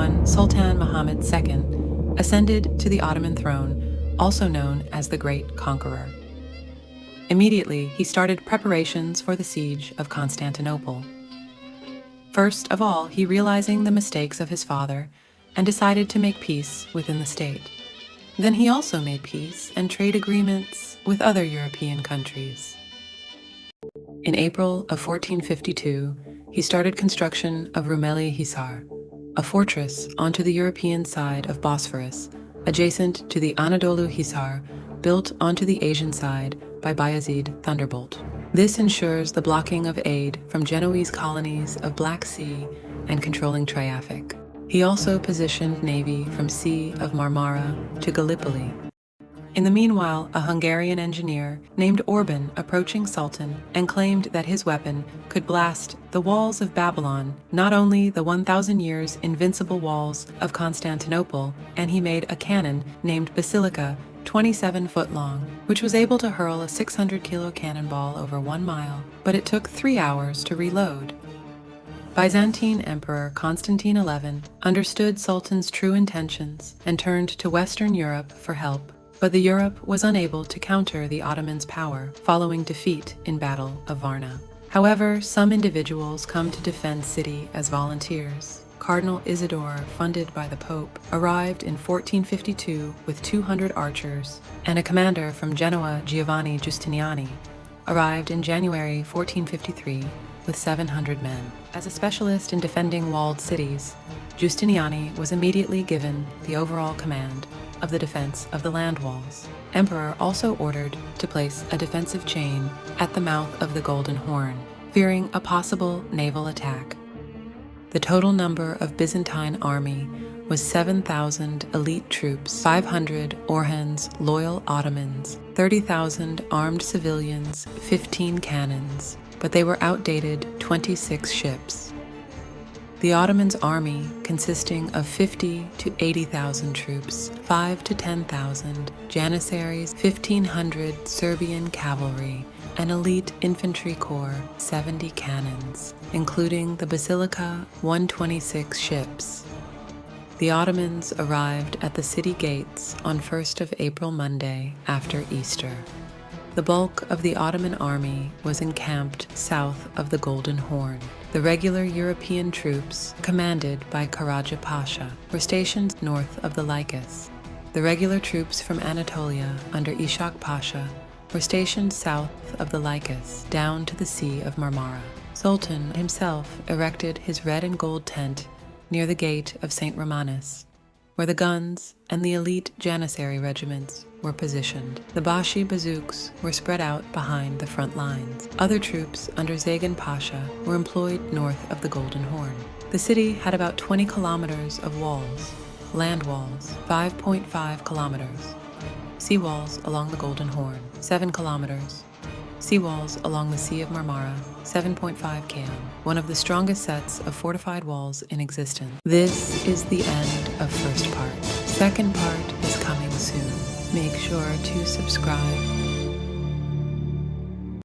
1821, Sultan Mehmed II ascended to the Ottoman throne, also known as the Great Conqueror. Immediately, he started preparations for the siege of Constantinople. First of all, he realizing the mistakes of his father and decided to make peace within the state. Then he also made peace and trade agreements with other European countries. In April of 1452, he started construction of Rumeli Hisar, a fortress onto the European side of Bosphorus, adjacent to the Anadolu Hisar, built onto the Asian side by Bayezid Thunderbolt. This ensures the blocking of aid from Genoese colonies of Black Sea and controlling traffic. He also positioned navy from Sea of Marmara to Gallipoli. In the meanwhile, a Hungarian engineer named Orban approaching Sultan and claimed that his weapon could blast the walls of Babylon, not only the 1,000 years invincible walls of Constantinople, and he made a cannon named Basilica 27 foot long, which was able to hurl a 600-kilo cannonball over 1 mile, but it took 3 hours to reload. Byzantine Emperor Constantine XI understood Sultan's true intentions and turned to Western Europe for help. But the Europe was unable to counter the Ottomans' power following defeat in Battle of Varna. However, some individuals come to defend city as volunteers. Cardinal Isidore, funded by the Pope, arrived in 1452 with 200 archers, and a commander from Genoa, Giovanni Giustiniani, arrived in January 1453 with 700 men. As a specialist in defending walled cities, Giustiniani was immediately given the overall command of the defense of the land walls. Emperor also ordered to place a defensive chain at the mouth of the Golden Horn, fearing a possible naval attack. The total number of Byzantine army was 7,000 elite troops, 500 Orhans, loyal Ottomans, 30,000 armed civilians, 15 cannons, but they were outdated 26 ships. The Ottomans' army, consisting of 50 to 80,000 troops, 5 to 10,000 Janissaries, 1,500 Serbian cavalry, an elite infantry corps, 70 cannons, including the Basilica 126 ships. The Ottomans arrived at the city gates on 1st of April Monday after Easter. The bulk of the Ottoman army was encamped south of the Golden Horn. The regular European troops, commanded by Karaja Pasha, were stationed north of the Lycus. The regular troops from Anatolia, under Ishak Pasha, were stationed south of the Lycus, down to the Sea of Marmara. Sultan himself erected his red and gold tent near the gate of St. Romanus, where the guns and the elite Janissary regiments were positioned. The Bashi bazooks were spread out behind the front lines. Other troops under Zagan Pasha were employed north of the Golden Horn. The city had about 20 kilometers of walls, land walls, 5.5 kilometers, sea walls along the Golden Horn, 7 kilometers, sea walls along the Sea of Marmara, 7.5 km, one of the strongest sets of fortified walls in existence. This is the end of first part. Second part is coming soon. Make sure to subscribe